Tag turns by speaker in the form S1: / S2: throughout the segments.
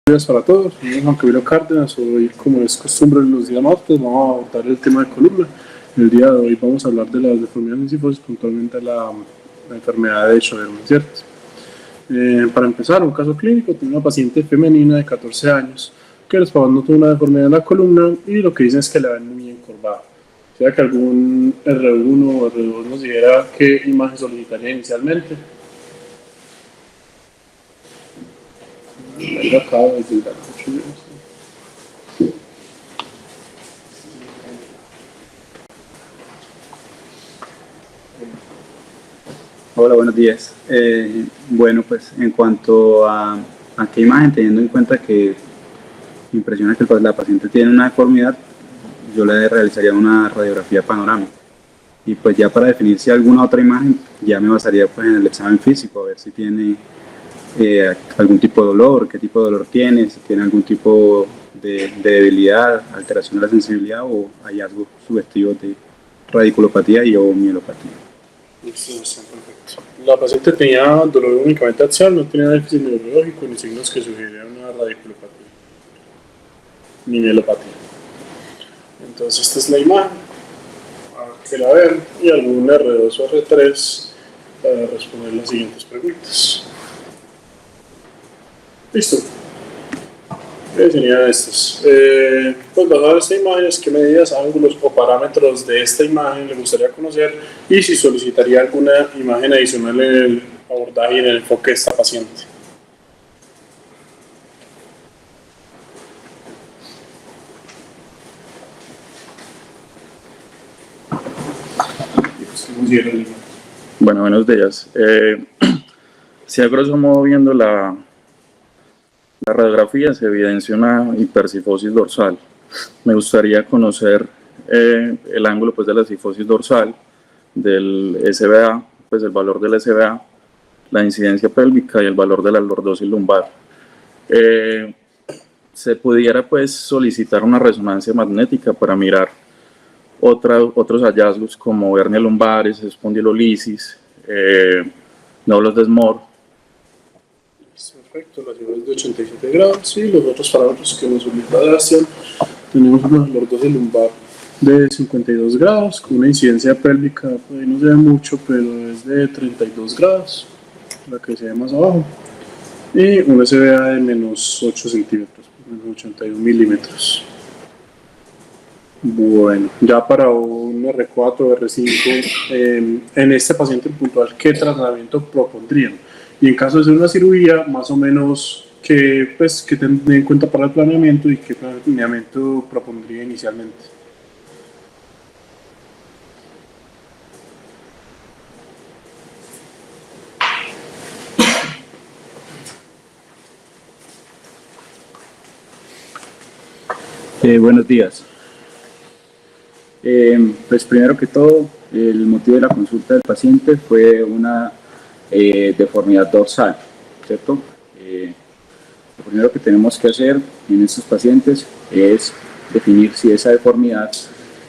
S1: Buenos días para todos, mi nombre es Juan Camilo Cárdenas. Hoy, como es costumbre en los días martes, vamos a abordar el tema de columna. El día de hoy vamos a hablar de las deformidades en sifosis, puntualmente la enfermedad de Sjögren, ¿cierto? Para empezar, un caso clínico, tiene una paciente femenina de 14 años que les papás notó una deformidad en la columna y lo que dicen es que la ven muy encorvada. O sea que algún R1 o R2 nos dijera qué imagen solicitaría inicialmente. Lo acabo de decir.
S2: Hola, buenos días. Bueno, pues en cuanto a qué imagen, teniendo en cuenta que me impresiona que la paciente tiene una deformidad, yo le realizaría una radiografía panorámica. Y pues ya para definir si alguna otra imagen, ya me basaría pues en el examen físico, a ver si tiene algún tipo de dolor, qué tipo de dolor tiene, si tiene algún tipo de debilidad, alteración de la sensibilidad o hallazgos sugestivos de radiculopatía y o mielopatía.
S1: Perfecto. La paciente tenía dolor únicamente axial, no tenía déficit neurológico ni signos que sugirieran una radiculopatía ni mielopatía. Entonces esta es la imagen, que la ven, y algún R2 o R3 para responder las siguientes preguntas. Listo. Serían estas. Pues basado en esta imagen, ¿qué medidas, ángulos o parámetros de esta imagen le gustaría conocer? Y si solicitaría alguna imagen adicional en el abordaje y en el enfoque de esta paciente.
S3: Bueno, buenos días. Si a grosso modo viendo la radiografía se evidencia una hipercifosis dorsal. Me gustaría conocer el ángulo pues, de la cifosis dorsal, del SBA, pues el valor del SBA, la incidencia pélvica y el valor de la lordosis lumbar. Se pudiera pues solicitar una resonancia magnética para mirar otros hallazgos como hernia lumbares, espondilolisis, nódulos de Smore.
S1: Perfecto, la figura es de 87 grados y los otros parámetros que nos solicita Sebastián, tenemos una lordosis lumbar de 52 grados con una incidencia pélvica, pues no se ve mucho, pero es de 32 grados, la que se ve más abajo, y un SBA de menos 8 centímetros, menos 81 milímetros. Bueno, ya para un R4 o R5, en este paciente puntual, ¿qué tratamiento propondrían? Y en caso de ser una cirugía, más o menos, ¿qué tener en cuenta para el planeamiento y qué planeamiento propondría inicialmente?
S2: Buenos días. Pues primero que todo, el motivo de la consulta del paciente fue una deformidad dorsal, ¿cierto? Lo primero que tenemos que hacer en estos pacientes es definir si esa deformidad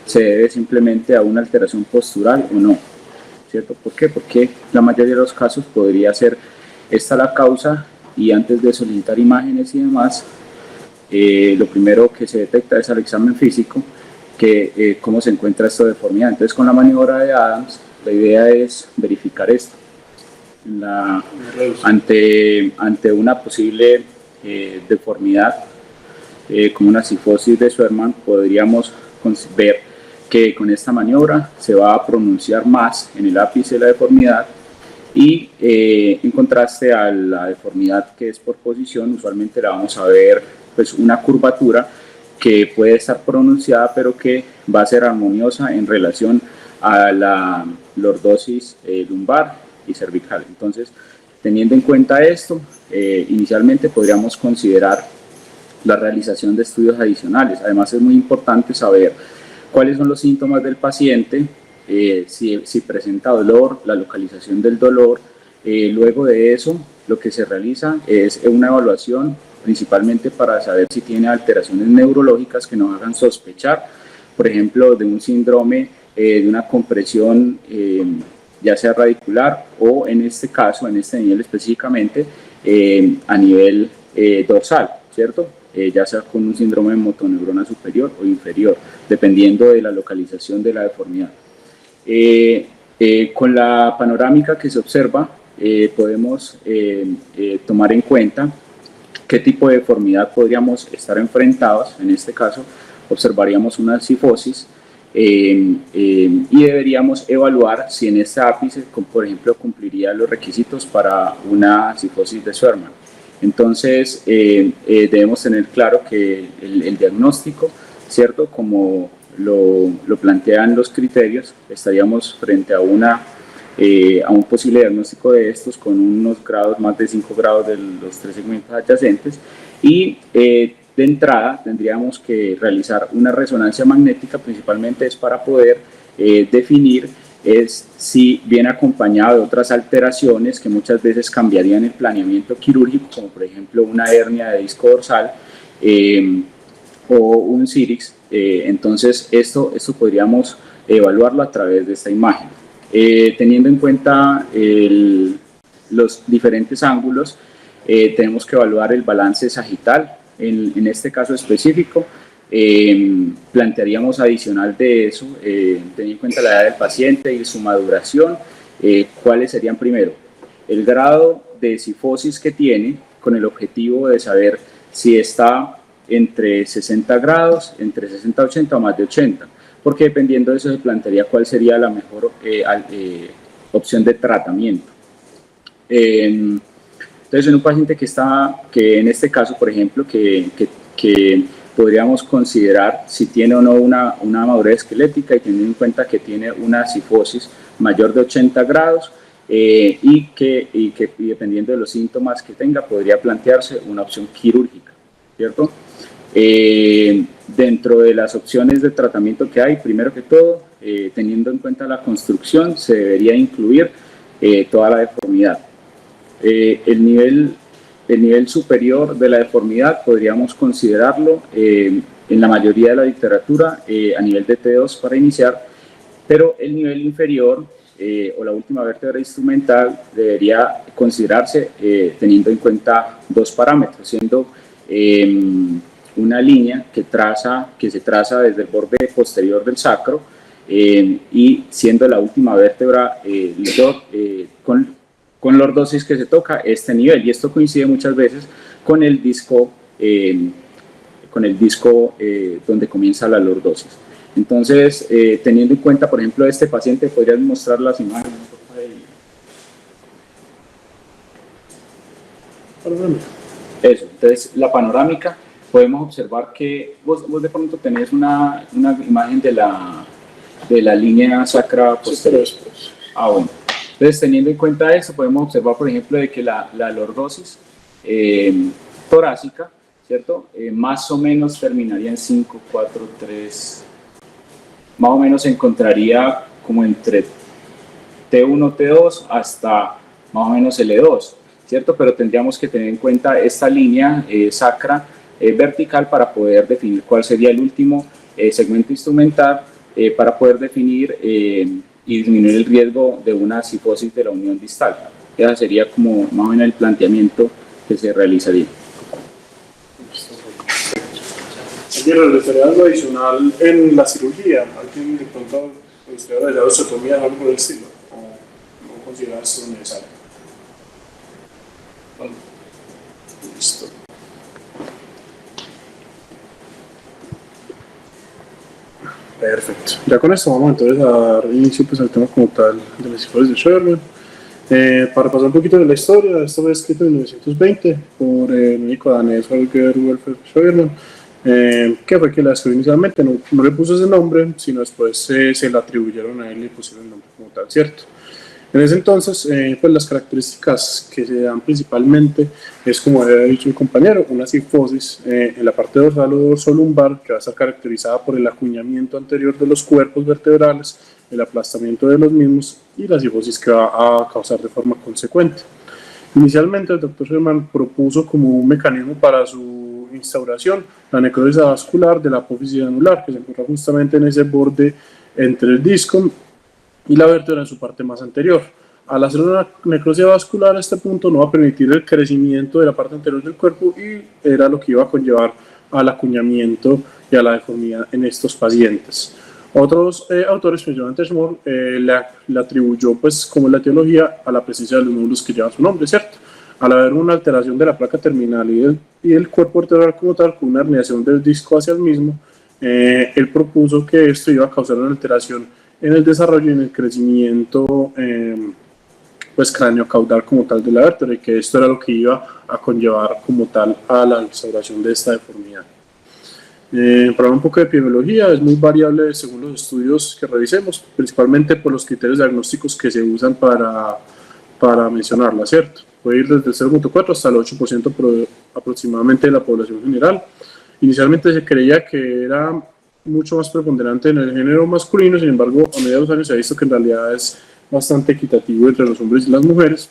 S2: se debe simplemente a una alteración postural o no, ¿cierto? ¿Por qué? Porque la mayoría de los casos podría ser esta la causa y antes de solicitar imágenes y demás, lo primero que se detecta es al examen físico cómo se encuentra esta deformidad. Entonces, con la maniobra de Adams, la idea es verificar esto. Ante una posible deformidad, como una cifosis de Sjögren, podríamos ver que con esta maniobra se va a pronunciar más en el ápice de la deformidad y en contraste a la deformidad que es por posición, usualmente la vamos a ver pues una curvatura que puede estar pronunciada pero que va a ser armoniosa en relación a la lordosis lumbar y cervical. Entonces, teniendo en cuenta esto, inicialmente podríamos considerar la realización de estudios adicionales. Además, es muy importante saber cuáles son los síntomas del paciente, si presenta dolor, la localización del dolor. Luego de eso, lo que se realiza es una evaluación principalmente para saber si tiene alteraciones neurológicas que nos hagan sospechar, por ejemplo, de un síndrome de una compresión ya sea radicular o en este caso, en este nivel específicamente, a nivel dorsal, ¿cierto? Ya sea con un síndrome de motoneurona superior o inferior, dependiendo de la localización de la deformidad. Con la panorámica que se observa, podemos tomar en cuenta qué tipo de deformidad podríamos estar enfrentados. En este caso, observaríamos una cifosis y deberíamos evaluar si en este ápice, por ejemplo, cumpliría los requisitos para una cifosis de Scheuermann. Entonces, debemos tener claro que el diagnóstico, ¿cierto? Como lo plantean los criterios, estaríamos frente a un posible diagnóstico de estos con unos grados, más de 5 grados de los 3 segmentos adyacentes, y de entrada tendríamos que realizar una resonancia magnética, principalmente es para poder definir si viene acompañado de otras alteraciones que muchas veces cambiarían el planeamiento quirúrgico, como por ejemplo una hernia de disco dorsal o un CIRIX. Entonces esto podríamos evaluarlo a través de esta imagen. Teniendo en cuenta los diferentes ángulos, tenemos que evaluar el balance sagital. En este caso específico, plantearíamos adicional de eso, teniendo en cuenta la edad del paciente y su maduración, cuáles serían primero el grado de cifosis que tiene, con el objetivo de saber si está entre 60 grados, entre 60 a 80 o más de 80, porque dependiendo de eso se plantearía cuál sería la mejor opción de tratamiento. Entonces, en un paciente que en este caso, por ejemplo, que podríamos considerar si tiene o no una madurez esquelética, y teniendo en cuenta que tiene una cifosis mayor de 80 grados y dependiendo de los síntomas que tenga, podría plantearse una opción quirúrgica, ¿cierto? Dentro de las opciones de tratamiento que hay, primero que todo, teniendo en cuenta la construcción, se debería incluir toda la deformidad. El nivel superior de la deformidad podríamos considerarlo en la mayoría de la literatura a nivel de T2 para iniciar, pero el nivel inferior o la última vértebra instrumental debería considerarse teniendo en cuenta dos parámetros, siendo una línea que se traza desde el borde posterior del sacro y siendo la última vértebra con lordosis que se toca este nivel, y esto coincide muchas veces con el disco donde comienza la lordosis. Entonces, teniendo en cuenta, por ejemplo, este paciente, ¿podrías mostrar las imágenes? Eso, entonces la panorámica, podemos observar que vos de pronto tenés una imagen de la línea sacra posterior. Ah, bueno. Entonces, teniendo en cuenta eso, podemos observar, por ejemplo, de que la lordosis torácica, ¿cierto? Más o menos terminaría en 5, 4, 3, más o menos se encontraría como entre T1, T2 hasta más o menos L2, ¿cierto? Pero tendríamos que tener en cuenta esta línea sacra vertical para poder definir cuál sería el último segmento instrumental para poder definir y disminuir el riesgo de una cifosis de la unión distal. Ese sería como más o menos el planteamiento que se realizaría.
S1: ¿Le estaría algo adicional en la cirugía? ¿Alguien de pronto considera la osteotomía algo por el estilo? ¿O no considera esto necesario? Bueno, listo. Perfecto. Ya con esto vamos entonces a dar inicio pues, al tema como tal de las cifosis de Scheuermann. Para pasar un poquito de la historia, esto fue escrito en 1920 por el médico danés Holger Wolfgang Scheuermann, que fue que la escribió inicialmente, no le puso ese nombre, sino después se le atribuyeron a él y le pusieron el nombre como tal, ¿cierto? En ese entonces, pues las características que se dan principalmente es, como había dicho el compañero, una cifosis en la parte dorsal o dorsolumbar, que va a estar caracterizada por el acuñamiento anterior de los cuerpos vertebrales, el aplastamiento de los mismos y la cifosis que va a causar de forma consecuente. Inicialmente el Dr. Scheuermann propuso como un mecanismo para su instauración la necrosis avascular de la apófisis anular, que se encuentra justamente en ese borde entre el disco y la vértebra en su parte más anterior. Al hacer una necrosis vascular a este punto no va a permitir el crecimiento de la parte anterior del cuerpo y era lo que iba a conllevar al acuñamiento y a la deformidad en estos pacientes. Otros autores, principalmente Schmoll, le atribuyó pues como la etiología a la presencia de los nódulos que llevan su nombre, ¿cierto? Al haber una alteración de la placa terminal y el cuerpo vertebral como tal, con una herniación del disco hacia el mismo, él propuso que esto iba a causar una alteración en el desarrollo y en el crecimiento pues craneocaudal como tal de la vértebra, y que esto era lo que iba a conllevar como tal a la instauración de esta deformidad. Para un poco de epidemiología, es muy variable según los estudios que revisemos, principalmente por los criterios diagnósticos que se usan para mencionarla, ¿cierto? Puede ir desde el 0.4 hasta el 8% aproximadamente de la población general. Inicialmente se creía que era mucho más preponderante en el género masculino, sin embargo, a medida de los años se ha visto que en realidad es bastante equitativo entre los hombres y las mujeres.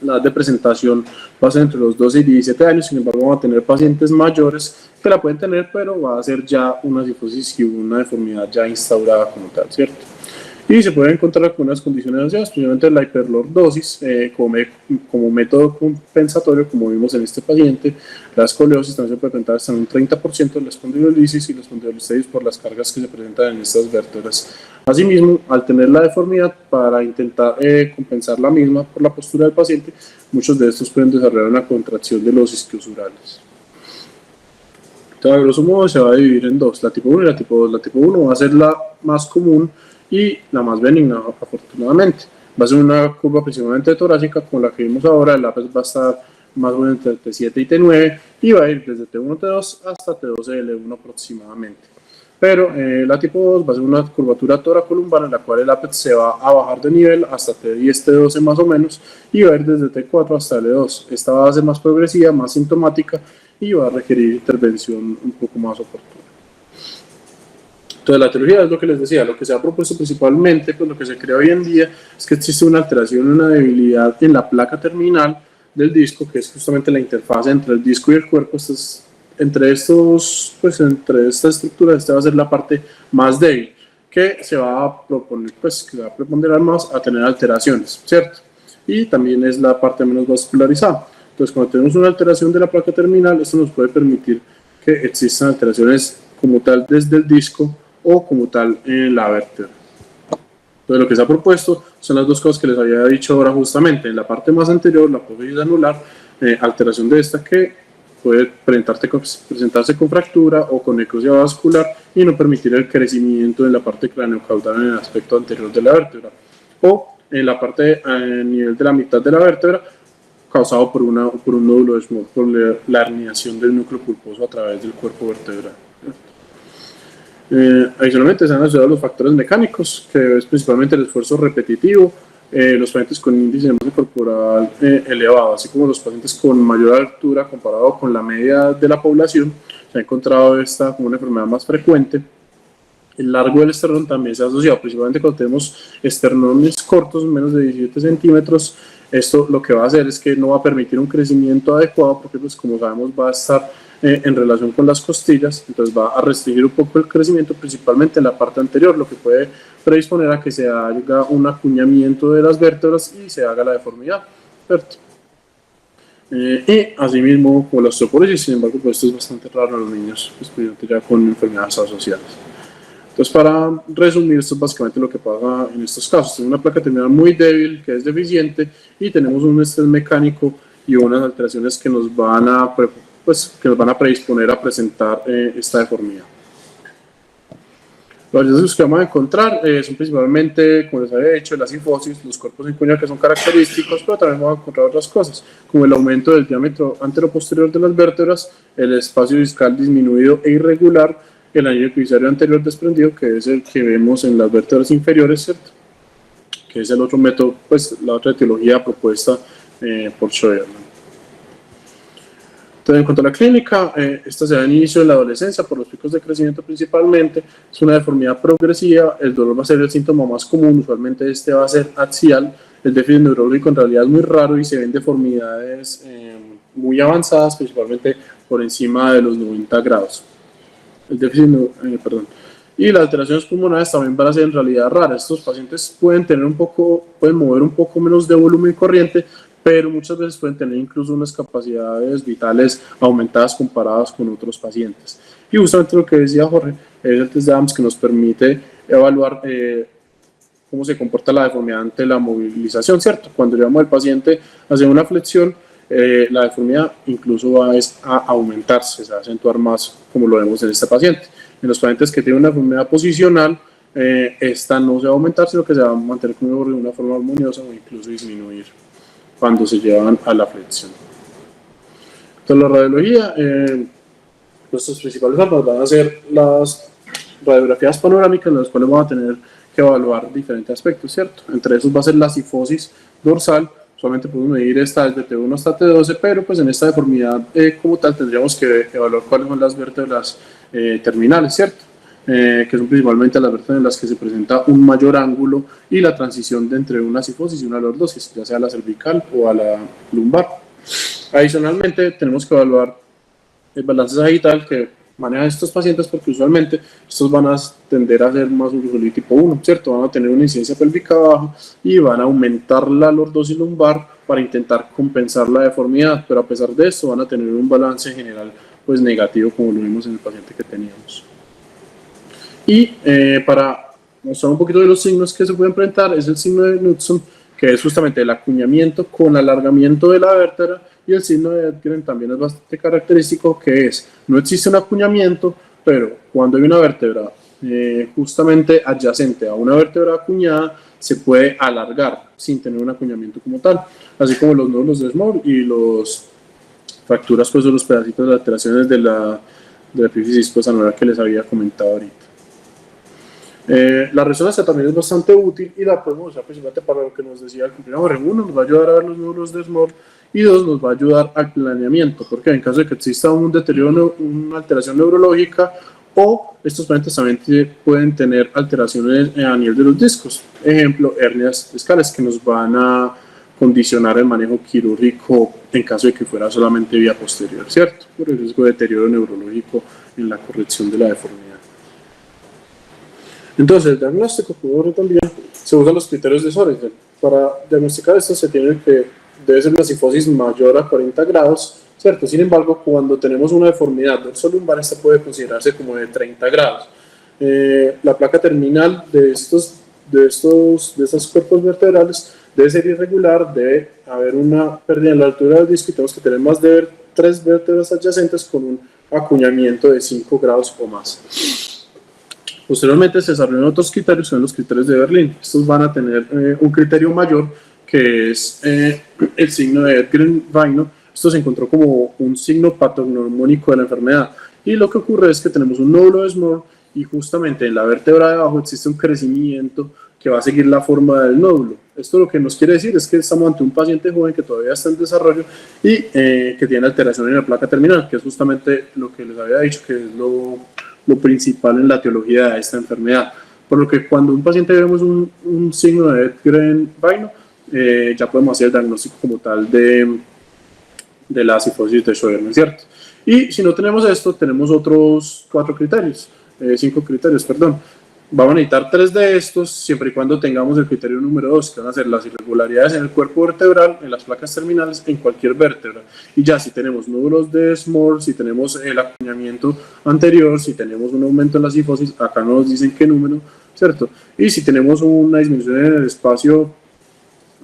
S1: La edad de presentación va a ser entre los 12 y 17 años, sin embargo, van a tener pacientes mayores que la pueden tener, pero va a ser ya una cifosis y una deformidad ya instaurada como tal, ¿cierto? Y se pueden encontrar con unas condiciones asociadas, especialmente la hiperlordosis como método compensatorio, como vimos en este paciente. La escoliosis también se puede presentar hasta un 30% de la espondilolisis y la espondilolisis por las cargas que se presentan en estas vértebras. Asimismo, al tener la deformidad, para intentar compensar la misma por la postura del paciente, muchos de estos pueden desarrollar una contracción de los isquiosurales. Entonces, a grosso modo, se va a dividir en dos, la tipo 1 y la tipo 2. La tipo 1 va a ser la más común y la más benigna, afortunadamente. Va a ser una curva principalmente torácica, como la que vimos ahora. El lápiz va a estar más o menos entre T7 y T9 y va a ir desde T1, T2 hasta T12, L1 aproximadamente. Pero la tipo 2 va a ser una curvatura toracolumbana en la cual el ápex se va a bajar de nivel hasta T10, T12 más o menos, y va a ir desde T4 hasta L2. Esta va a ser más progresiva, más sintomática y va a requerir intervención un poco más oportuna. Entonces, la etiología es lo que les decía, lo que se ha propuesto principalmente, pues lo que se cree hoy en día es que existe una alteración, una debilidad en la placa terminal del disco, que es justamente la interfase entre el disco y el cuerpo. Entre esta estructura, esta va a ser la parte más débil, que se va a proponer, pues, que va a preponderar más a tener alteraciones, ¿cierto? Y también es la parte menos vascularizada. Entonces, cuando tenemos una alteración de la placa terminal, esto nos puede permitir que existan alteraciones como tal desde el disco o como tal en la vértebra. Entonces, lo que se ha propuesto son las dos cosas que les había dicho ahora justamente. En la parte más anterior, la apófisis anular, alteración de esta que puede presentarse con fractura o con necrosis vascular y no permitir el crecimiento en la parte craneocaudal en el aspecto anterior de la vértebra, o en la parte a nivel de la mitad de la vértebra, causado por un nódulo de Schmoll, por la herniación del núcleo pulposo a través del cuerpo vertebral. Adicionalmente se han asociado los factores mecánicos, que es principalmente el esfuerzo repetitivo, los pacientes con índice de masa corporal elevado, así como los pacientes con mayor altura comparado con la media de la población. Se ha encontrado esta como una enfermedad más frecuente. El largo del esternón también se ha asociado, principalmente cuando tenemos esternones cortos, menos de 17 centímetros. Esto lo que va a hacer es que no va a permitir un crecimiento adecuado, porque pues como sabemos va a estar en relación con las costillas, entonces va a restringir un poco el crecimiento, principalmente en la parte anterior, lo que puede predisponer a que se haga un acuñamiento de las vértebras y se haga la deformidad, ¿cierto? Y asimismo como la osteoporosis, sin embargo, pues esto es bastante raro en los niños, especialmente ya con enfermedades asociadas. Entonces, para resumir, esto es básicamente lo que pasa en estos casos. Tenemos una placa terminal muy débil, que es deficiente, y tenemos un estrés mecánico y unas alteraciones que nos van a predisponer a presentar esta deformidad. Los hallazgos que vamos a encontrar son principalmente, como les había dicho, la cifosis, los cuerpos en cuña que son característicos, pero también vamos a encontrar otras cosas, como el aumento del diámetro anteroposterior de las vértebras, el espacio discal disminuido e irregular, el anillo equimosario anterior desprendido, que es el que vemos en las vértebras inferiores, ¿cierto? Que es el otro método, pues la otra etiología propuesta por Schoederman. Entonces, en cuanto a la clínica, esta se da en inicio en la adolescencia por los picos de crecimiento principalmente. Es una deformidad progresiva, el dolor va a ser el síntoma más común, usualmente este va a ser axial. El déficit neurológico en realidad es muy raro y se ven deformidades muy avanzadas, principalmente por encima de los 90 grados. Y las alteraciones pulmonares también van a ser en realidad raras. Estos pacientes pueden mover un poco menos de volumen corriente, pero muchas veces pueden tener incluso unas capacidades vitales aumentadas comparadas con otros pacientes. Y justamente lo que decía Jorge es el test de Adams, que nos permite evaluar cómo se comporta la deformidad ante la movilización, ¿cierto? Cuando llevamos al paciente hacia una flexión, la deformidad incluso va a aumentarse, se va a acentuar más, como lo vemos en este paciente. En los pacientes que tienen una deformidad posicional, esta no se va a aumentar, sino que se va a mantener de una forma armoniosa o incluso disminuir cuando se llevan a la flexión. Entonces, la radiología, nuestros principales armas van a ser las radiografías panorámicas, en las cuales vamos a tener que evaluar diferentes aspectos, ¿cierto? Entre esos va a ser la cifosis dorsal. Solamente podemos medir esta desde T1 hasta T12, pero pues en esta deformidad como tal tendríamos que evaluar cuáles son las vértebras terminales, ¿cierto? Que son principalmente las vértebras en las que se presenta un mayor ángulo y la transición de entre una cifosis y una lordosis, ya sea a la cervical o a la lumbar. Adicionalmente, tenemos que evaluar el balance sagital que maneja estos pacientes, porque usualmente estos van a tender a ser más urología tipo 1, ¿cierto? Van a tener una incidencia pélvica baja y van a aumentar la lordosis lumbar para intentar compensar la deformidad, pero a pesar de esto van a tener un balance general pues negativo, como lo vimos en el paciente que teníamos. Y para mostrar un poquito de los signos que se pueden presentar, es el signo de Knudson, que es justamente el acuñamiento con alargamiento de la vértebra, y el signo de Edgren también es bastante característico, que es, no existe un acuñamiento, pero cuando hay una vértebra justamente adyacente a una vértebra acuñada, se puede alargar sin tener un acuñamiento como tal, así como los nódulos de Small y los fracturas pues, de los pedacitos de alteraciones de la epífisis pues, anular que les había comentado ahorita. La resonancia también es bastante útil y la podemos usar principalmente para lo que nos decía el compañero Jorge. Uno, nos va a ayudar a ver los nódulos de Small, y dos, nos va a ayudar al planeamiento, porque en caso de que exista un deterioro, una alteración neurológica, o estos pacientes también pueden tener alteraciones a nivel de los discos, ejemplo, hernias discales, que nos van a condicionar el manejo quirúrgico en caso de que fuera solamente vía posterior, ¿cierto? Por el riesgo de deterioro neurológico en la corrección de la deformidad. Entonces, el diagnóstico, como también, se usan los criterios de Sorensen. Para diagnosticar esto se tiene que debe ser una cifosis mayor a 40 grados, ¿cierto? Sin embargo, cuando tenemos una deformidad dorsolumbar, esta puede considerarse como de 30 grados. La placa terminal de estos cuerpos vertebrales debe ser irregular, debe haber una pérdida en la altura del disco y tenemos que tener más de 3 vértebras adyacentes con un acuñamiento de 5 grados o más. Posteriormente se desarrollan otros criterios, son los criterios de Berlín. Estos van a tener un criterio mayor, que es el signo de Edgren-Vaino. Esto se encontró como un signo patognomónico de la enfermedad, y lo que ocurre es que tenemos un nódulo de Small y justamente en la vértebra de abajo existe un crecimiento que va a seguir la forma del nódulo. Esto lo que nos quiere decir es que estamos ante un paciente joven que todavía está en desarrollo y que tiene alteración en la placa terminal, que es justamente lo que les había dicho, que es lo principal en la etiología de esta enfermedad. Por lo que cuando un paciente vemos un signo de Edgren-Vaino, ya podemos hacer el diagnóstico como tal de la cifosis de Schoederman, ¿cierto? Y si no tenemos esto, tenemos otros 5 criterios, perdón. Vamos a necesitar 3 de estos, siempre y cuando tengamos el criterio número 2, que van a ser las irregularidades en el cuerpo vertebral, en las placas terminales, en cualquier vértebra. Y ya si tenemos nódulos de Small, si tenemos el acuñamiento anterior, si tenemos un aumento en la cifosis, acá nos dicen qué número, ¿cierto? Y si tenemos una disminución en el espacio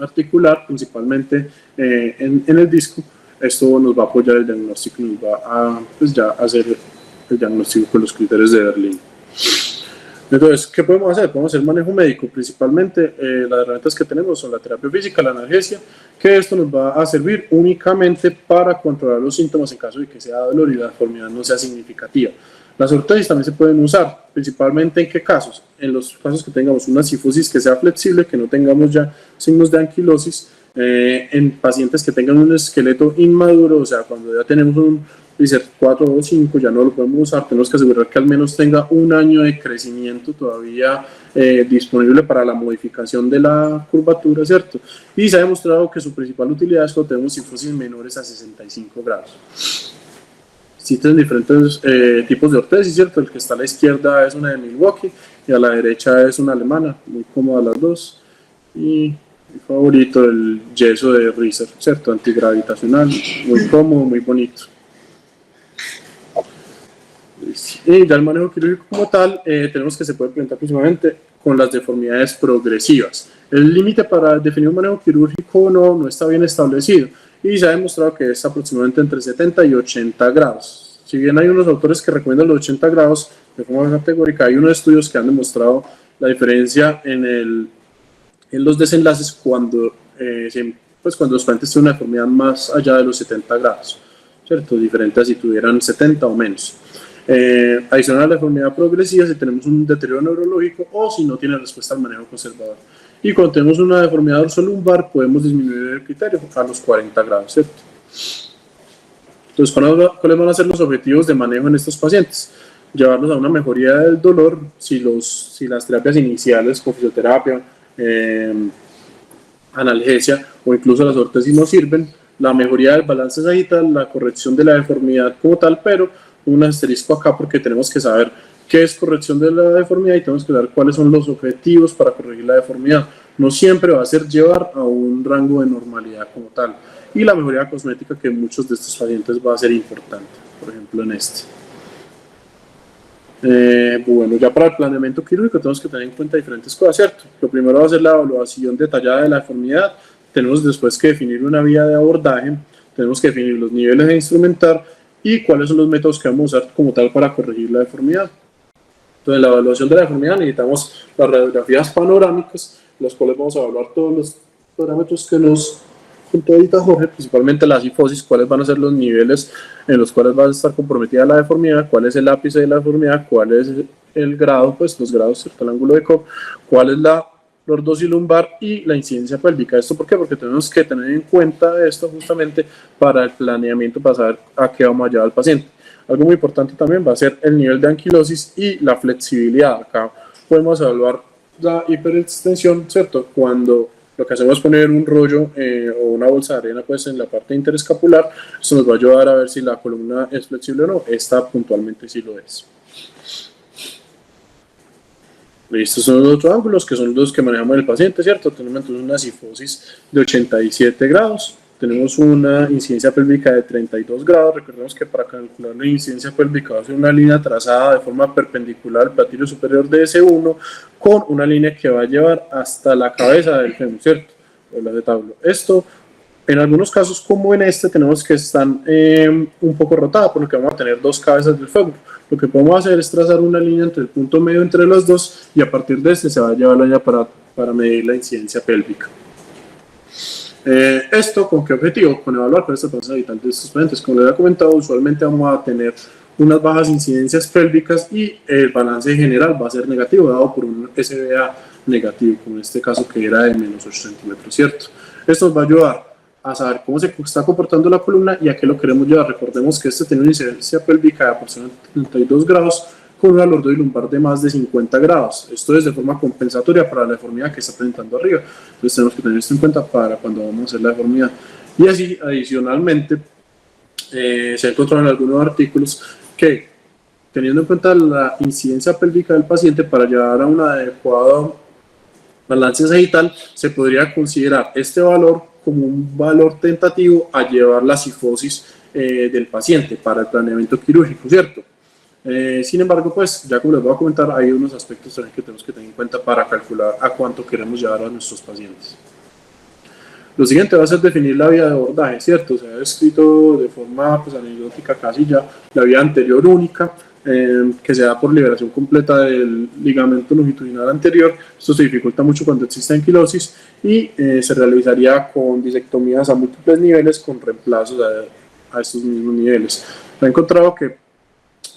S1: articular, principalmente en el disco, esto nos va a apoyar el diagnóstico y nos va a pues ya hacer el diagnóstico con los criterios de Berlín. Entonces, ¿qué podemos hacer? Podemos hacer manejo médico, principalmente las herramientas que tenemos son la terapia física, la analgesia, que esto nos va a servir únicamente para controlar los síntomas en caso de que sea dolor y la deformidad no sea significativa. Las ortosis también se pueden usar, principalmente ¿en qué casos? En los casos que tengamos una cifosis que sea flexible, que no tengamos ya signos de anquilosis, en pacientes que tengan un esqueleto inmaduro, o sea, cuando ya tenemos un ICER 4 o 5, ya no lo podemos usar, tenemos que asegurar que al menos tenga un año de crecimiento todavía disponible para la modificación de la curvatura, ¿cierto? Y se ha demostrado que su principal utilidad es cuando tenemos cifosis menores a 65 grados. existen diferentes tipos de ortesis, ¿cierto? El que está a la izquierda es una de Milwaukee y a la derecha es una alemana, muy cómoda las dos. Y mi favorito, el yeso de Riser, ¿cierto? Antigravitacional, muy cómodo, muy bonito. Y ya el manejo quirúrgico como tal, tenemos que se puede presentar principalmente con las deformidades progresivas. El límite para definir un manejo quirúrgico no está bien establecido y se ha demostrado que es aproximadamente entre 70 y 80 grados. Si bien hay unos autores que recomiendan los 80 grados de forma categórica, hay unos estudios que han demostrado la diferencia en los desenlaces cuando los pacientes tienen una deformidad más allá de los 70 grados, ¿cierto? Diferente a si tuvieran 70 o menos. Adicional a la deformidad progresiva, si tenemos un deterioro neurológico o si no tiene respuesta al manejo conservador. Y cuando tenemos una deformidad dorsolumbar, podemos disminuir el criterio a los 40 grados, ¿cierto? Entonces, ¿cuáles van a ser los objetivos de manejo en estos pacientes? Llevarlos a una mejoría del dolor si las terapias iniciales con fisioterapia, analgesia o incluso las ortesis no sirven, la mejoría del balance sagital, la corrección de la deformidad como tal, pero un asterisco acá porque tenemos que saber qué es corrección de la deformidad y tenemos que saber cuáles son los objetivos para corregir la deformidad. No siempre va a ser llevar a un rango de normalidad como tal. Y la mejoría cosmética que en muchos de estos pacientes va a ser importante, por ejemplo en este. Bueno, ya para el planeamiento quirúrgico tenemos que tener en cuenta diferentes cosas, ¿cierto? Lo primero va a ser la evaluación detallada de la deformidad. Tenemos después que definir una vía de abordaje, tenemos que definir los niveles de instrumentar y cuáles son los métodos que vamos a usar como tal para corregir la deformidad. Entonces, en la evaluación de la deformidad necesitamos las radiografías panorámicas, las cuales vamos a evaluar todos los parámetros que nos contó ahorita Jorge, principalmente la cifosis, cuáles van a ser los niveles en los cuales va a estar comprometida la deformidad, cuál es el ápice de la deformidad, cuál es el grado, pues los grados, ¿cierto? El ángulo de Cobb, cuál es la lordozilumbar y la incidencia pélvica. ¿Esto por qué? Porque tenemos que tener en cuenta esto justamente para el planeamiento, para saber a qué vamos a llevar al paciente. Algo muy importante también va a ser el nivel de anquilosis y la flexibilidad. Acá podemos evaluar la hiperextensión, ¿cierto? Cuando lo que hacemos es poner un rollo o una bolsa de arena pues, en la parte interescapular, esto nos va a ayudar a ver si la columna es flexible o no. Esta puntualmente sí lo es. Estos son los otros ángulos que son los que manejamos en el paciente, ¿cierto? Tenemos entonces una cifosis de 87 grados, tenemos una incidencia pélvica de 32 grados. Recordemos que para calcular la incidencia pélvica va a ser una línea trazada de forma perpendicular al platillo superior de S1 con una línea que va a llevar hasta la cabeza del fémur, ¿cierto? O el acetábulo. Esto, en algunos casos como en este, tenemos que están un poco rotadas, por lo que vamos a tener dos cabezas del fémur. Lo que podemos hacer es trazar una línea entre el punto medio entre los dos y a partir de este se va a llevar la línea para medir la incidencia pélvica. ¿Esto con qué objetivo? Con evaluar cuál es el balance sagital de estos pacientes. Como les había comentado, usualmente vamos a tener unas bajas incidencias pélvicas y el balance general va a ser negativo, dado por un SBA negativo, como en este caso que era de menos 8 centímetros, ¿cierto? Esto nos va a ayudar a saber cómo se está comportando la columna y a qué lo queremos llevar. Recordemos que este tiene una incidencia pélvica de aproximadamente 32 grados con una lordozilumbar de más de 50 grados. Esto es de forma compensatoria para la deformidad que está presentando arriba. Entonces tenemos que tener esto en cuenta para cuando vamos a hacer la deformidad. Y así, adicionalmente, se encontraron en algunos artículos que, teniendo en cuenta la incidencia pélvica del paciente para llevar a un adecuado balance sagital, se podría considerar este valor como un valor tentativo a llevar la cifosis del paciente para el planeamiento quirúrgico, ¿cierto? Sin embargo, pues ya como les voy a comentar, hay unos aspectos también que tenemos que tener en cuenta para calcular a cuánto queremos llevar a nuestros pacientes. Lo siguiente va a ser definir la vía de abordaje, ¿cierto? Se ha escrito de forma pues, anecdótica casi ya la vía anterior única, que se da por liberación completa del ligamento longitudinal anterior. Esto se dificulta mucho cuando existe anquilosis y se realizaría con disectomías a múltiples niveles con reemplazos a estos mismos niveles. Se ha encontrado que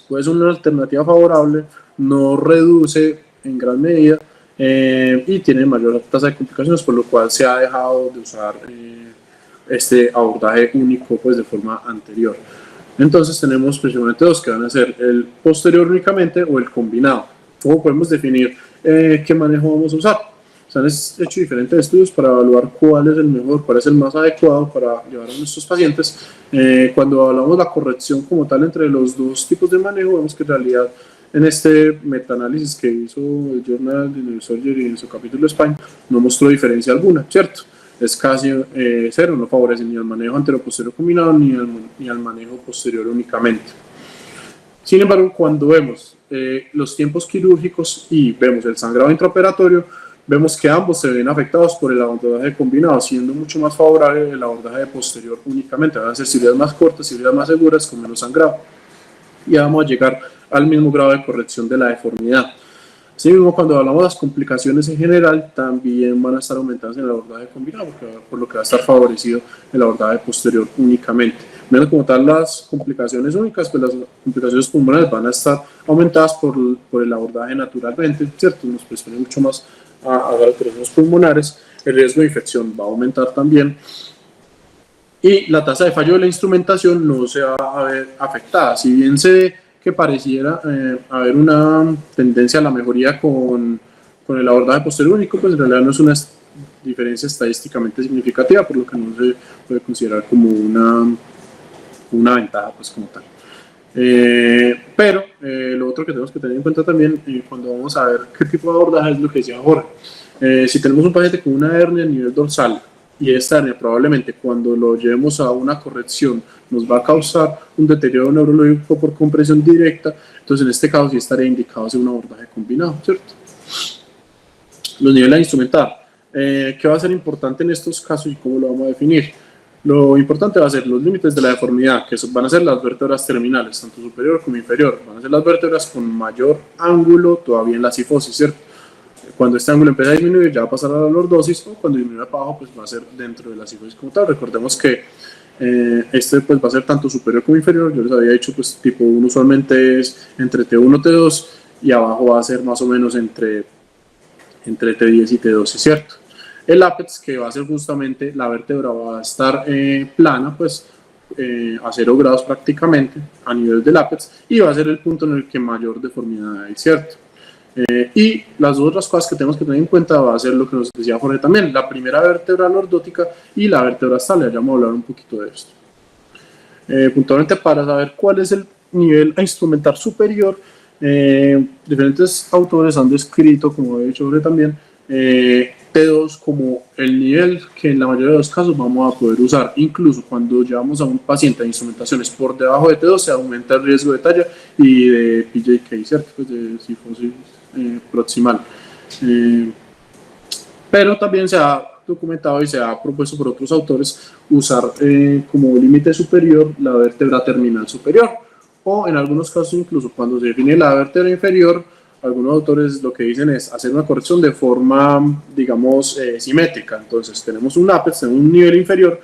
S1: puede ser una alternativa favorable, no reduce en gran medida y tiene mayor tasa de complicaciones, por lo cual se ha dejado de usar este abordaje único pues, de forma anterior. Entonces tenemos principalmente dos que van a ser el posterior únicamente o el combinado. ¿Cómo podemos definir qué manejo vamos a usar? Se han hecho diferentes estudios para evaluar cuál es el mejor, cuál es el más adecuado para llevar a nuestros pacientes. Cuando hablamos de la corrección como tal entre los dos tipos de manejo, vemos que en realidad en este metaanálisis que hizo el Journal de Neurosurgery en su capítulo España no mostró diferencia alguna, ¿cierto? Es casi cero, no favorece ni al manejo anteroposterior combinado ni al manejo posterior únicamente. Sin embargo, cuando vemos los tiempos quirúrgicos y vemos el sangrado intraoperatorio, vemos que ambos se ven afectados por el abordaje combinado, siendo mucho más favorable el abordaje posterior únicamente. Van a ser cirugías más cortas, cirugías más seguras, con menos sangrado. Y vamos a llegar al mismo grado de corrección de la deformidad. Asimismo, cuando hablamos de las complicaciones en general, también van a estar aumentadas en el abordaje combinado, por lo que va a estar favorecido el abordaje posterior únicamente. Menos como tal las complicaciones únicas, pues las complicaciones pulmonares van a estar aumentadas por el abordaje naturalmente, ¿cierto? Nos presiona mucho más a alteraciones pulmonares, el riesgo de infección va a aumentar también y la tasa de fallo de la instrumentación no se va a ver afectada. Si bien se ve que pareciera haber una tendencia a la mejoría con el abordaje posterior único, pues en realidad no es una diferencia estadísticamente significativa, por lo que no se puede considerar como una ventaja pues como tal. Pero lo otro que tenemos que tener en cuenta también cuando vamos a ver qué tipo de abordaje es lo que decía Jorge. Si tenemos un paciente con una hernia a nivel dorsal y esta hernia probablemente cuando lo llevemos a una corrección nos va a causar un deterioro neurológico por compresión directa, entonces en este caso sí estaría indicado hacer un abordaje combinado, ¿cierto? Los niveles a instrumentar. ¿Qué va a ser importante en estos casos y cómo lo vamos a definir? Lo importante va a ser los límites de la deformidad, que van a ser las vértebras terminales, tanto superior como inferior. Van a ser las vértebras con mayor ángulo todavía en la cifosis, ¿cierto? Cuando este ángulo empieza a disminuir, ya va a pasar a la lordosis, o cuando disminuye para abajo, pues va a ser dentro de la cifosis como tal. Recordemos que este pues va a ser tanto superior como inferior. Yo les había dicho, pues tipo 1 usualmente es entre T1 y T2, y abajo va a ser más o menos entre T10 y T12, ¿cierto? El ápex, que va a ser justamente la vértebra va a estar plana, pues a 0 grados prácticamente a nivel del ápex, y va a ser el punto en el que mayor deformidad hay, ¿cierto? Y las otras cosas que tenemos que tener en cuenta va a ser lo que nos decía Jorge también, la primera vértebra lordótica y la vértebra estable. Ya vamos a hablar un poquito de esto. Puntualmente, para saber cuál es el nivel a instrumentar superior, diferentes autores han descrito, como he dicho Jorge también, T2 como el nivel que en la mayoría de los casos vamos a poder usar. Incluso cuando llevamos a un paciente a instrumentaciones por debajo de T2 se aumenta el riesgo de talla y de PJK, ¿cierto? Pues de cifosis proximal. Pero también se ha documentado y se ha propuesto por otros autores usar como límite superior la vértebra terminal superior, o en algunos casos incluso cuando se define la vértebra inferior, algunos autores lo que dicen es hacer una corrección de forma, digamos, simétrica. Entonces tenemos un ápex en un nivel inferior,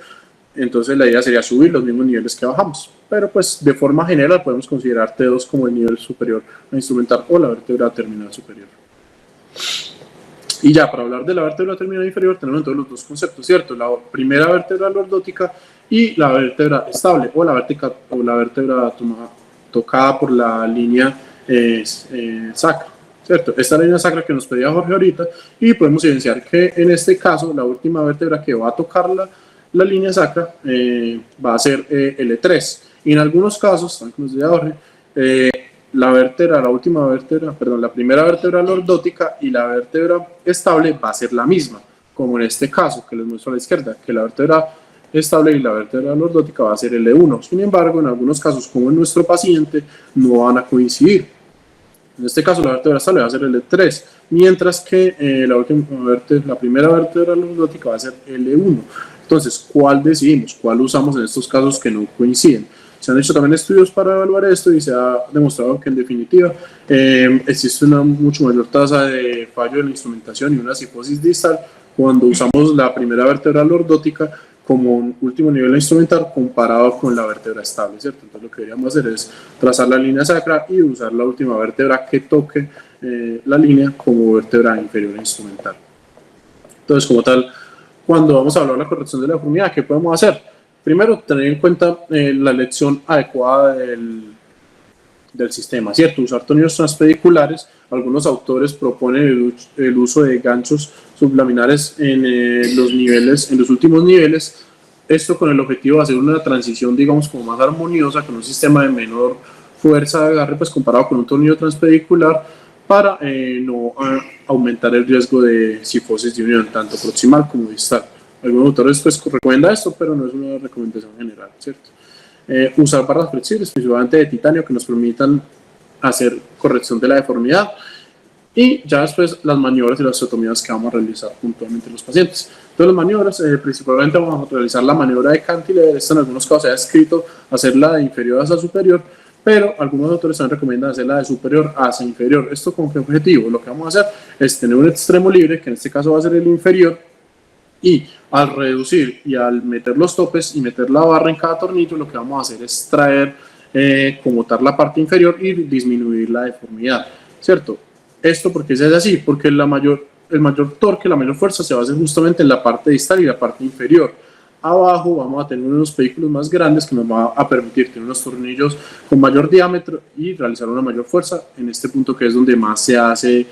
S1: entonces la idea sería subir los mismos niveles que bajamos, pero pues de forma general podemos considerar T2 como el nivel superior a instrumentar o la vértebra terminal superior. Y ya, para hablar de la vértebra terminal inferior tenemos entonces los dos conceptos, ¿cierto? La primera vértebra lordótica y la vértebra estable, o la vértebra tocada por la línea sacra, ¿cierto? Esta línea sacra que nos pedía Jorge ahorita, y podemos evidenciar que en este caso la última vértebra que va a tocar la línea sacra va a ser L3, y en algunos casos, tal como nos decía Jorge, la primera vértebra lordótica y la vértebra estable va a ser la misma, como en este caso que les muestro a la izquierda, que la vértebra estable y la vértebra lordótica va a ser L1. Sin embargo, en algunos casos, como en nuestro paciente, no van a coincidir. En este caso, la vértebra estable va a ser L3, mientras que la primera vértebra lordótica va a ser L1. Entonces, ¿cuál decidimos? ¿Cuál usamos en estos casos que no coinciden? Se han hecho también estudios para evaluar esto y se ha demostrado que en definitiva existe una mucho mayor tasa de fallo de la instrumentación y una cifosis distal cuando usamos la primera vértebra lordótica como un último nivel a instrumentar comparado con la vértebra estable, ¿cierto? Entonces lo que deberíamos hacer es trazar la línea sacra y usar la última vértebra que toque la línea como vértebra inferior a instrumentar. Entonces, como tal, cuando vamos a hablar de la corrección de la deformidad, ¿qué podemos hacer? Primero, tener en cuenta la elección adecuada del sistema, ¿cierto? Usar tornillos transpediculares. Algunos autores proponen el uso de ganchos sublaminares en los niveles, en los últimos niveles. Esto con el objetivo de hacer una transición, digamos, como más armoniosa, con un sistema de menor fuerza de agarre, pues comparado con un tornillo transpedicular, para no aumentar el riesgo de cifosis de unión, tanto proximal como distal. Algunos autores pues recomiendan esto, pero no es una recomendación general, ¿cierto? Usar barras flexibles, principalmente de titanio, que nos permitan hacer corrección de la deformidad, y ya después las maniobras y las osteotomías que vamos a realizar puntualmente en los pacientes. Entonces las maniobras, principalmente vamos a realizar la maniobra de cantilever. Esto en algunos casos se ha escrito hacerla de inferior hacia superior, pero algunos autores también recomiendan hacerla de superior hacia inferior. ¿Esto con qué objetivo? Lo que vamos a hacer es tener un extremo libre, que en este caso va a ser el inferior, y al reducir y al meter los topes y meter la barra en cada tornillo, lo que vamos a hacer es traer como tal la parte inferior y disminuir la deformidad, ¿cierto? Esto porque es así, porque el mayor torque, la mayor fuerza se va a hacer justamente en la parte distal y la parte inferior. Abajo vamos a tener unos vehículos más grandes que nos va a permitir tener unos tornillos con mayor diámetro y realizar una mayor fuerza en este punto, que es donde más se hace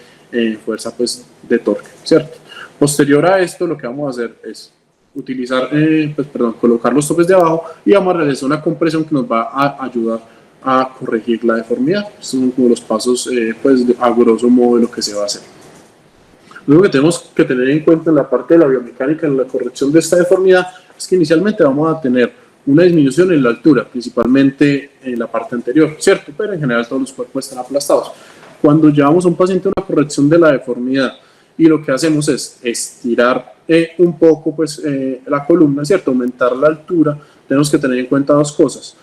S1: fuerza pues de torque, ¿cierto? Posterior a esto, lo que vamos a hacer es utilizar, colocar los topes de abajo, y vamos a realizar una compresión que nos va a ayudar a corregir la deformidad. Estos son como los pasos, a grosso modo, de lo que se va a hacer. Luego que tenemos que tener en cuenta en la parte de la biomecánica, en la corrección de esta deformidad, es que inicialmente vamos a tener una disminución en la altura, principalmente en la parte anterior, ¿cierto? Pero en general todos los cuerpos están aplastados. Cuando llevamos a un paciente a una corrección de la deformidad y lo que hacemos es estirar un poco pues, la columna, ¿cierto? Aumentar la altura, tenemos que tener en cuenta dos cosas.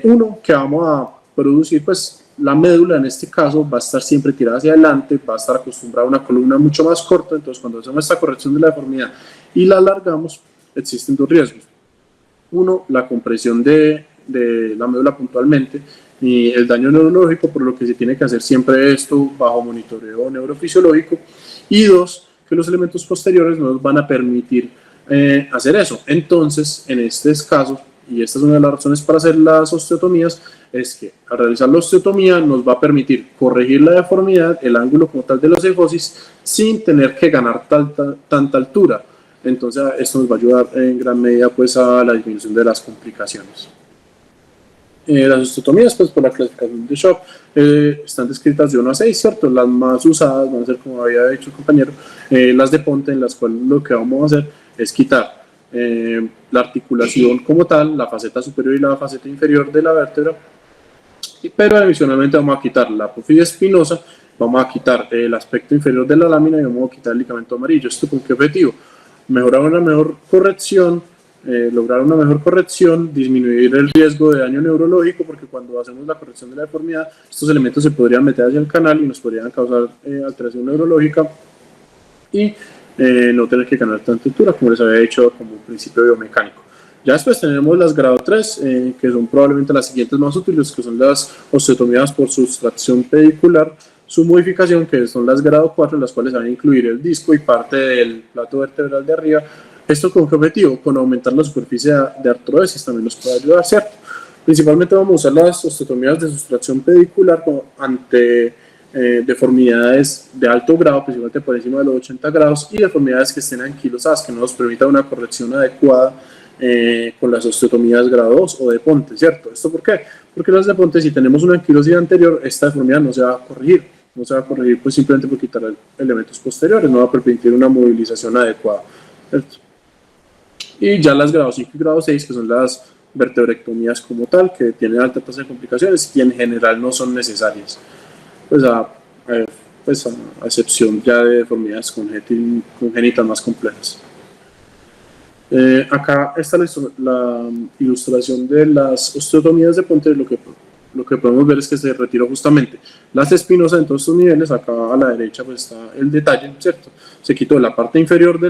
S1: Uno, que vamos a producir, pues la médula en este caso va a estar siempre tirada hacia adelante, va a estar acostumbrada a una columna mucho más corta. Entonces cuando hacemos esta corrección de la deformidad y la alargamos, existen dos riesgos. Uno, la compresión de la médula puntualmente y el daño neurológico, por lo que se tiene que hacer siempre esto bajo monitoreo neurofisiológico. Y dos, que los elementos posteriores no nos van a permitir hacer eso. Entonces, en estos casos, y esta es una de las razones para hacer las osteotomías, es que al realizar la osteotomía nos va a permitir corregir la deformidad, el ángulo como tal de la cifosis, sin tener que ganar tanta altura. Entonces esto nos va a ayudar en gran medida pues, a la disminución de las complicaciones. Las osteotomías, pues por la clasificación de Shop, están descritas de 1 a 6, ¿cierto? Las más usadas van a ser, como había dicho el compañero, las de Ponte, en las cuales lo que vamos a hacer es quitar la articulación como tal, la faceta superior y la faceta inferior de la vértebra, pero adicionalmente vamos a quitar la apófisis espinosa, vamos a quitar el aspecto inferior de la lámina y vamos a quitar el ligamento amarillo. ¿Esto con qué objetivo? Mejorar una mejor corrección, lograr una mejor corrección, disminuir el riesgo de daño neurológico, porque cuando hacemos la corrección de la deformidad, estos elementos se podrían meter hacia el canal y nos podrían causar alteración neurológica, y no tener que ganar tanta altura, como les había dicho, como un principio biomecánico. Ya después tenemos las grado 3, que son probablemente las siguientes más útiles, que son las osteotomías por sustracción pedicular, su modificación, que son las grado 4, las cuales van a incluir el disco y parte del plato vertebral de arriba. ¿Esto con qué objetivo? Con aumentar la superficie de artrodesis, también nos puede ayudar, ¿cierto? Principalmente vamos a usar las osteotomías de sustracción pedicular ante deformidades de alto grado, principalmente por encima de los 80 grados, y deformidades que estén anquilosadas, que no nos permita una corrección adecuada con las osteotomías grado 2 o de Ponte, ¿cierto? ¿Esto por qué? Porque las de Ponte, si tenemos una anquilosidad anterior, esta deformidad no se va a corregir. No se va a corregir pues simplemente por quitar elementos posteriores, no va a permitir una movilización adecuada, ¿cierto? Y ya las grado 5 y grado 6, que son las vertebrectomías como tal, que tienen alta tasa de complicaciones y en general no son necesarias, pues a excepción ya de deformidades congénitas más complejas. Acá está la ilustración de las osteotomías de Ponte. Lo que podemos ver es que se retiró justamente las espinosas en todos estos niveles. Acá a la derecha pues está el detalle, ¿cierto? Se quitó la parte inferior de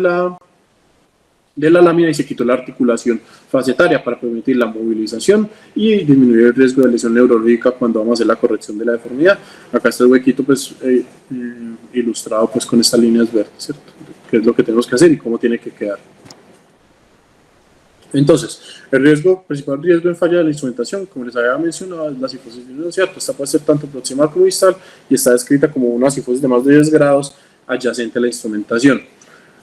S1: la lámina y se quitó la articulación facetaria para permitir la movilización y disminuir el riesgo de lesión neurológica cuando vamos a hacer la corrección de la deformidad. Acá está el huequito pues, ilustrado pues, con estas líneas verdes, ¿cierto? ¿Qué es lo que tenemos que hacer y cómo tiene que quedar? Entonces, principal riesgo en falla de la instrumentación, como les había mencionado, es la cifosis distal, ¿cierto? Esta puede ser tanto proximal como distal y está descrita como una cifosis de más de 10 grados adyacente a la instrumentación.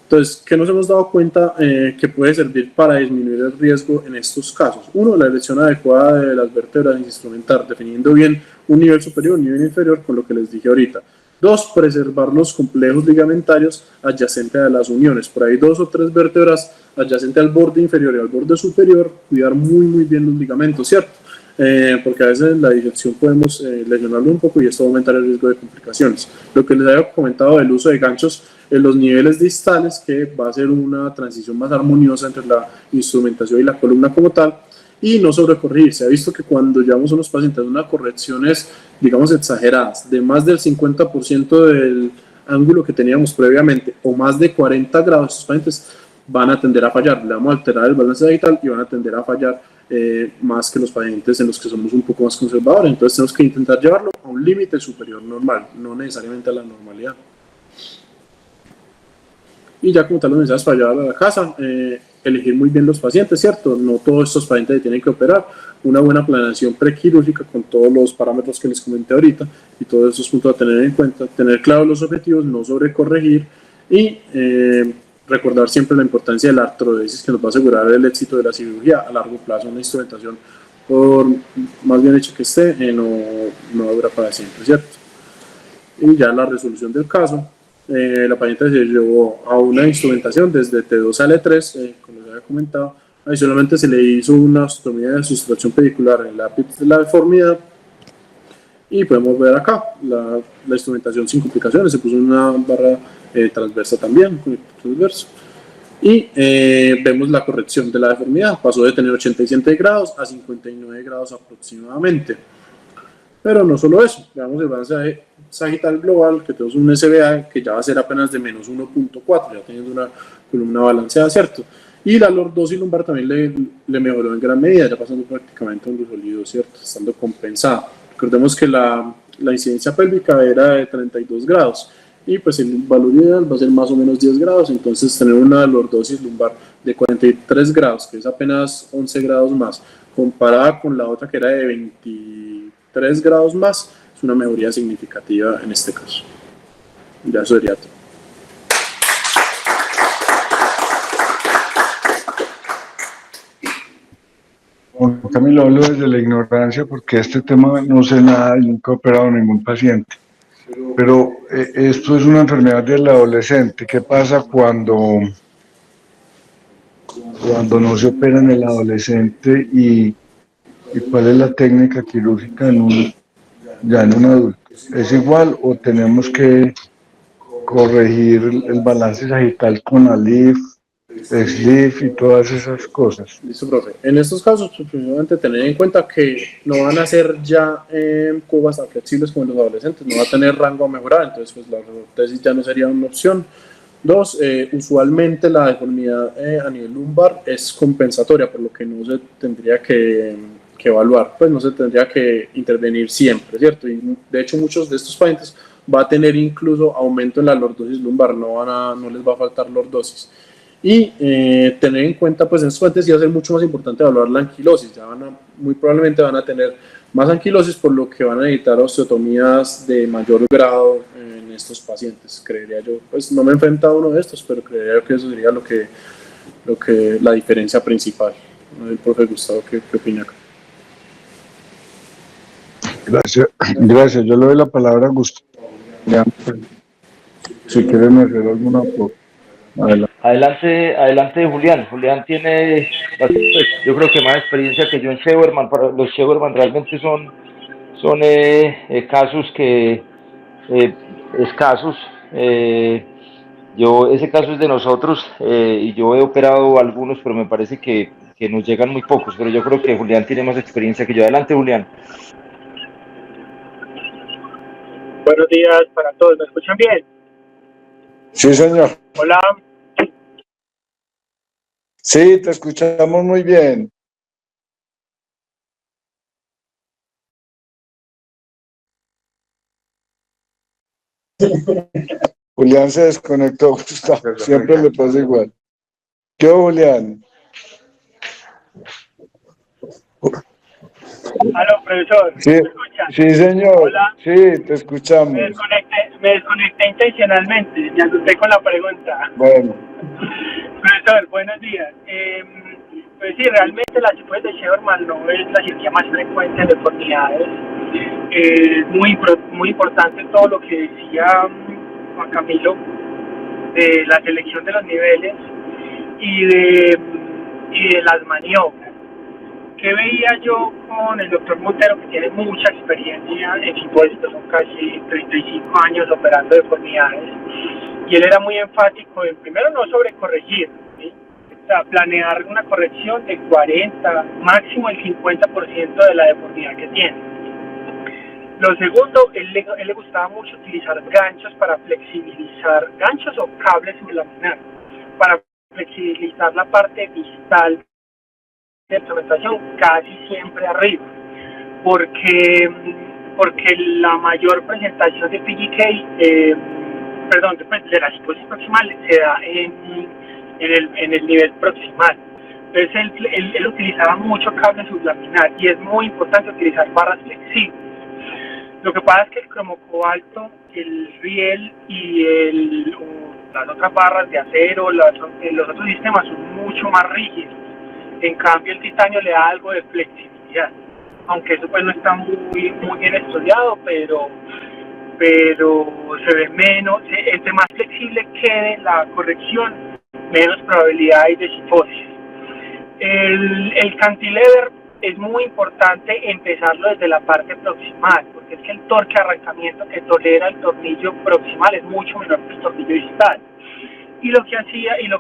S1: Entonces, ¿qué nos hemos dado cuenta que puede servir para disminuir el riesgo en estos casos? Uno, la elección adecuada de las vértebras en instrumentar, definiendo bien un nivel superior, un nivel inferior, con lo que les dije ahorita. Dos, preservar los complejos ligamentarios adyacentes a las uniones. Por ahí 2 o 3 vértebras adyacentes al borde inferior y al borde superior, cuidar muy bien los ligamentos, ¿cierto? Porque a veces en la disección podemos lesionarlo un poco y esto va a aumentar el riesgo de complicaciones. Lo que les había comentado del uso de ganchos en los niveles distales, que va a ser una transición más armoniosa entre la instrumentación y la columna como tal, y no sobrecorregir. Se ha visto que cuando llevamos a unos pacientes unas correcciones, digamos, exageradas, de más del 50% del ángulo que teníamos previamente, o más de 40 grados, estos pacientes van a tender a fallar, le vamos a alterar el balance digital y van a tender a fallar más que los pacientes en los que somos un poco más conservadores. Entonces tenemos que intentar llevarlo a un límite superior normal, no necesariamente a la normalidad. Y ya como tal los mensajes para llevar a la casa, elegir muy bien los pacientes, ¿cierto? No todos estos pacientes tienen que operar. Una buena planeación prequirúrgica con todos los parámetros que les comenté ahorita y todos esos puntos a tener en cuenta, tener claros los objetivos, no sobrecorregir y recordar siempre la importancia de la artrodesis, que nos va a asegurar el éxito de la cirugía a largo plazo. Una instrumentación, por más bien hecha que esté, no dura para siempre, ¿cierto? Y ya la resolución del caso, la paciente se llevó a una instrumentación desde T2 a L3, como les había comentado. Adicionalmente se le hizo una osteotomía de sustracción pedicular en el ápice de la deformidad y podemos ver acá la instrumentación sin complicaciones. Se puso una barra transversa también, transverso. Y vemos la corrección de la deformidad, pasó de tener 87 grados a 59 grados aproximadamente. Pero no solo eso, veamos el balance sagital global, que tenemos un SBA que ya va a ser apenas de menos 1.4, ya teniendo una columna balanceada, ¿cierto? Y la lordosis lumbar también le mejoró en gran medida, ya pasando prácticamente a un resolvido, ¿cierto? Estando compensada. Recordemos que la incidencia pélvica era de 32 grados y pues el valor ideal va a ser más o menos 10 grados, entonces tener una lordosis lumbar de 43 grados, que es apenas 11 grados más, comparada con la otra que era de 23 grados más, es una mejoría significativa en este caso. Ya eso sería todo.
S4: Camilo, hablo desde la ignorancia porque este tema no sé nada y nunca he operado a ningún paciente. Pero esto es una enfermedad del adolescente. ¿Qué pasa cuando no se opera en el adolescente y cuál es la técnica quirúrgica ya en un adulto? ¿Es igual o tenemos que corregir el balance sagital con ALIF, SLIF y todas esas cosas?
S1: Listo, profe. En estos casos, pues, primero tener en cuenta que no van a ser ya curvas tan flexibles como en los adolescentes, no va a tener rango a mejorar, entonces pues la ortotesis ya no sería una opción. Dos, usualmente la deformidad a nivel lumbar es compensatoria, por lo que no se tendría que evaluar, pues no se tendría que intervenir siempre, ¿cierto? Y de hecho muchos de estos pacientes va a tener incluso aumento en la lordosis lumbar, no les va a faltar lordosis. Y tener en cuenta, pues en estos pacientes sí va a ser mucho más importante evaluar la anquilosis, ya muy probablemente van a tener más anquilosis, por lo que van a necesitar osteotomías de mayor grado en estos pacientes, creería yo. Pues no me he enfrentado a uno de estos, pero creería que eso sería la diferencia principal. El profe Gustavo, ¿qué opina acá?
S4: Gracias. Yo le doy la palabra a Gustavo. Si quieren hacer alguna cosa.
S5: Adelante Julián. Julián tiene, pues, yo creo que más experiencia que yo en Sheberman. Los Sheberman realmente son casos que escasos. Ese caso es de nosotros y yo he operado algunos, pero me parece que nos llegan muy pocos. Pero yo creo que Julián tiene más experiencia que yo. Adelante, Julián.
S6: Buenos días para todos. ¿Me escuchan bien?
S4: Sí, señor.
S6: Hola.
S4: Sí, te escuchamos muy bien. Julián se desconectó, Gustavo. Siempre le pasa igual. ¿Qué, Julián?
S6: Aló, profesor,
S4: Sí,
S6: ¿me escucha?
S4: sí, señor.
S6: Hola,
S4: Sí, te escuchamos.
S6: me desconecté intencionalmente, me asusté con la pregunta.
S4: Bueno,
S6: Profesor, buenos días. Pues sí, realmente la cifosis de Sheberman no es la cirugía más frecuente de deformidades. Es muy importante todo lo que decía Juan Camilo de la selección de los niveles y de las maniobras. ¿Qué veía yo con el doctor Montero, que tiene mucha experiencia en cifosis, son casi 35 años operando deformidades? Y él era muy enfático en, primero, no sobrecorregir, ¿sí? O sea, planear una corrección de 40, máximo el 50% de la deformidad que tiene. Lo segundo, él le gustaba mucho utilizar ganchos para flexibilizar, ganchos o cables sublaminar, para flexibilizar la parte distal de instrumentación casi siempre arriba, porque la mayor presentación de PGK, de la cifosis proximal se da en el nivel proximal. Entonces él utilizaba mucho cable sublaminar y es muy importante utilizar barras flexibles. Lo que pasa es que el cromocobalto, el riel y las otras barras de acero, los otros sistemas son mucho más rígidos. En cambio, el titanio le da algo de flexibilidad, aunque eso pues no está muy bien estudiado, pero se ve menos, entre más flexible quede la corrección, menos probabilidad hay de cifosis. El cantilever es muy importante empezarlo desde la parte proximal, porque es que el torque de arrancamiento que tolera el tornillo proximal es mucho menor que el tornillo distal. Y lo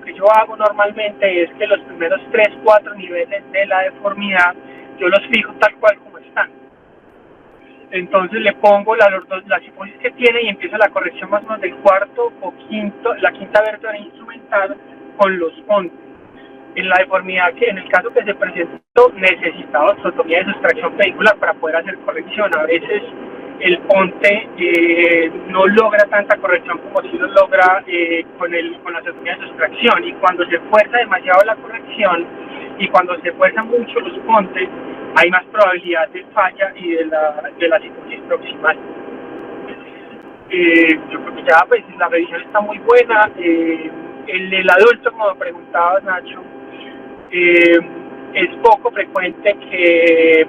S6: que yo hago normalmente es que los primeros 3-4 niveles de la deformidad yo los fijo tal cual como están. Entonces le pongo la cifosis que tiene y empiezo la corrección más o menos del cuarto o quinto, la quinta vértebra instrumental con los pontes. En la deformidad en el caso que se presentó, necesitaba osteotomía de sustracción pedicular para poder hacer corrección. A veces el ponte no logra tanta corrección como si lo logra con la osteotomía de sustracción, y cuando se fuerza demasiado la corrección y cuando se fuerzan mucho los pontes, hay más probabilidad de falla y de la cifosis proximal. Yo creo que ya pues la revisión está muy buena. El adulto, como preguntabas, Nacho, es poco frecuente que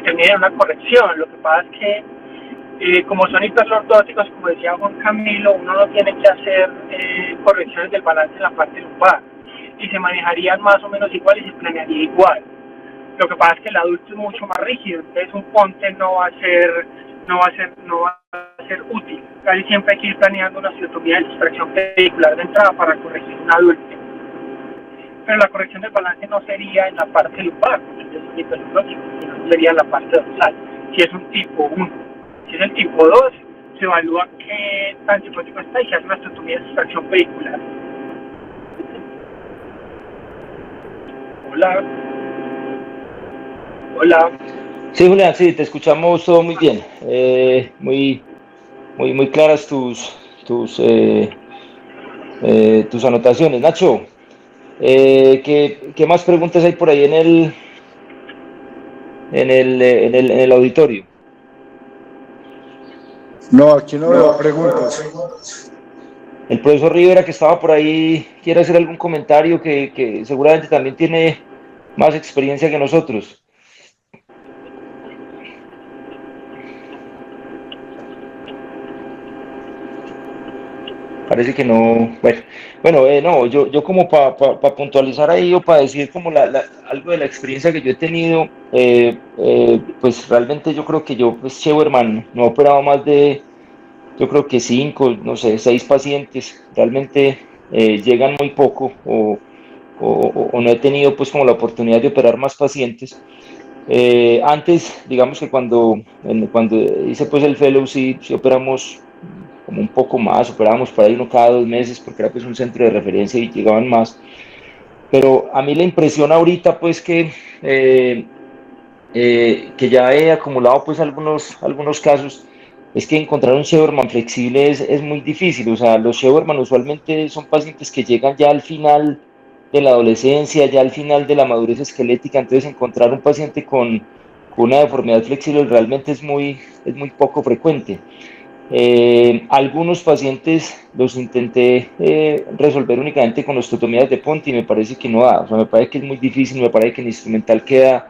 S6: termine una corrección. Lo que pasa es que como son hiperlordóticos, como decía Juan Camilo, uno no tiene que hacer correcciones del balance en la parte lumbar y se manejarían más o menos igual y se planearía igual. Lo que pasa es que el adulto es mucho más rígido, entonces un ponte no va a ser útil. Casi siempre hay que ir planeando una osteotomía de sustracción pedicular de entrada para corregir un adulto. Pero la corrección del balance no sería en la parte lumbar, porque es un hiperlordótico, sino sería en la parte dorsal, si es un tipo 1. Si es el tipo 2, se evalúa qué tan cifótico está y se hace una osteotomía de sustracción pedicular. Hola.
S5: Sí, Julián, sí, te escuchamos todo muy bien. Muy claras tus anotaciones. Nacho, ¿qué más preguntas hay por ahí en el auditorio?
S4: no, aquí no veo preguntas.
S5: El profesor Rivera, que estaba por ahí, quiere hacer algún comentario que seguramente también tiene más experiencia que nosotros. Parece que no. No, yo como para puntualizar ahí o para decir como algo de la experiencia que yo he tenido, pues realmente yo creo que pues Sheberman, no he operado más de, yo creo que 5, no sé, 6 pacientes. Realmente llegan muy poco o no he tenido pues como la oportunidad de operar más pacientes. Antes, digamos que cuando hice pues el fellow, sí operamos como un poco más, operábamos por ahí uno cada 2 meses porque era pues un centro de referencia y llegaban más. Pero a mí la impresión ahorita pues que ya he acumulado pues algunos casos, es que encontrar un Sheberman flexible es muy difícil. O sea, los Sheberman usualmente son pacientes que llegan ya al final de la adolescencia, ya al final de la madurez esquelética. Entonces encontrar un paciente con una deformidad flexible realmente es muy poco frecuente. Algunos pacientes los intenté resolver únicamente con osteotomías de Ponti y me parece que no da, o sea, me parece que es muy difícil, me parece que el instrumental queda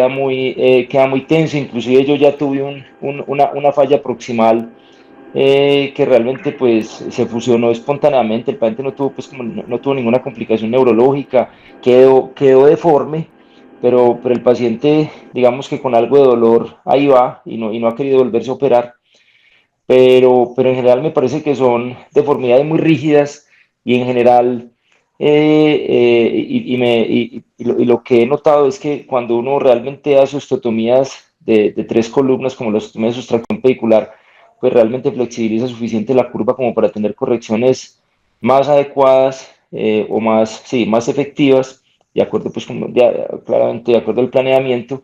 S5: muy tenso. Inclusive yo ya tuve una falla proximal que realmente pues se fusionó espontáneamente. El paciente no tuvo, pues, como no tuvo ninguna complicación neurológica, quedó deforme, pero el paciente, digamos que con algo de dolor ahí va y no ha querido volverse a operar. Pero en general me parece que son deformidades muy rígidas y en general, y lo que he notado es que cuando uno realmente hace osteotomías de 3 columnas, como la osteotomía de sustracción pedicular, pues realmente flexibiliza suficiente la curva como para tener correcciones más adecuadas, o más, sí, más efectivas, de acuerdo, pues, claramente de acuerdo al planeamiento,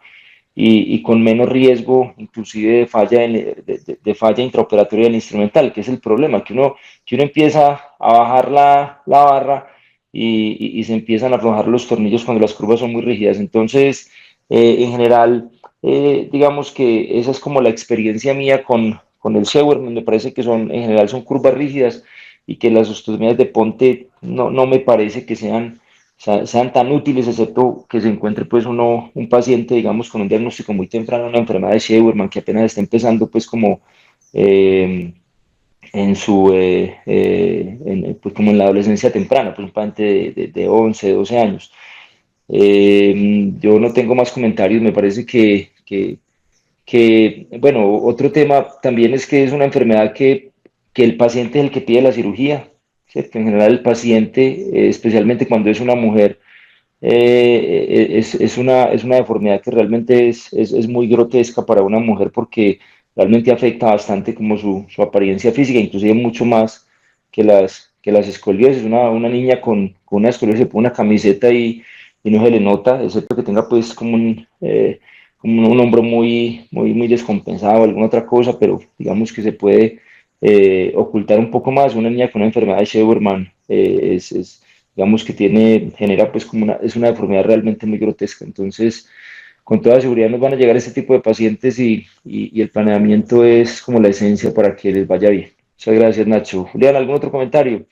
S5: y con menos riesgo inclusive de falla intraoperatoria del instrumental, que es el problema, que uno empieza a bajar la barra y se empiezan a aflojar los tornillos cuando las curvas son muy rígidas. Entonces, en general, digamos que esa es como la experiencia mía con el Sherman. Me parece que en general son curvas rígidas y que las osteotomías de Ponte no me parece que sean tan útiles, excepto que se encuentre pues un paciente, digamos, con un diagnóstico muy temprano, una enfermedad de Sherman que apenas está empezando pues como eh, pues como en la adolescencia temprana, pues un paciente de 11, 12 años. Yo no tengo más comentarios. Me parece bueno, otro tema también es que es una enfermedad que el paciente es el que pide la cirugía, ¿cierto? En general el paciente, especialmente cuando es una mujer, es una deformidad que realmente es muy grotesca para una mujer, porque realmente afecta bastante como su apariencia física, inclusive mucho más que las escoliosis. Una niña con una escoliosis se pone una camiseta y no se le nota, excepto que tenga pues como un hombro muy descompensado o alguna otra cosa, pero digamos que se puede ocultar un poco más. Una niña con una enfermedad de Sherman digamos que genera pues es una deformidad realmente muy grotesca. Entonces, con toda seguridad nos van a llegar este tipo de pacientes y el planeamiento es como la esencia para que les vaya bien. Muchas gracias, Nacho. Julián, ¿algún otro comentario?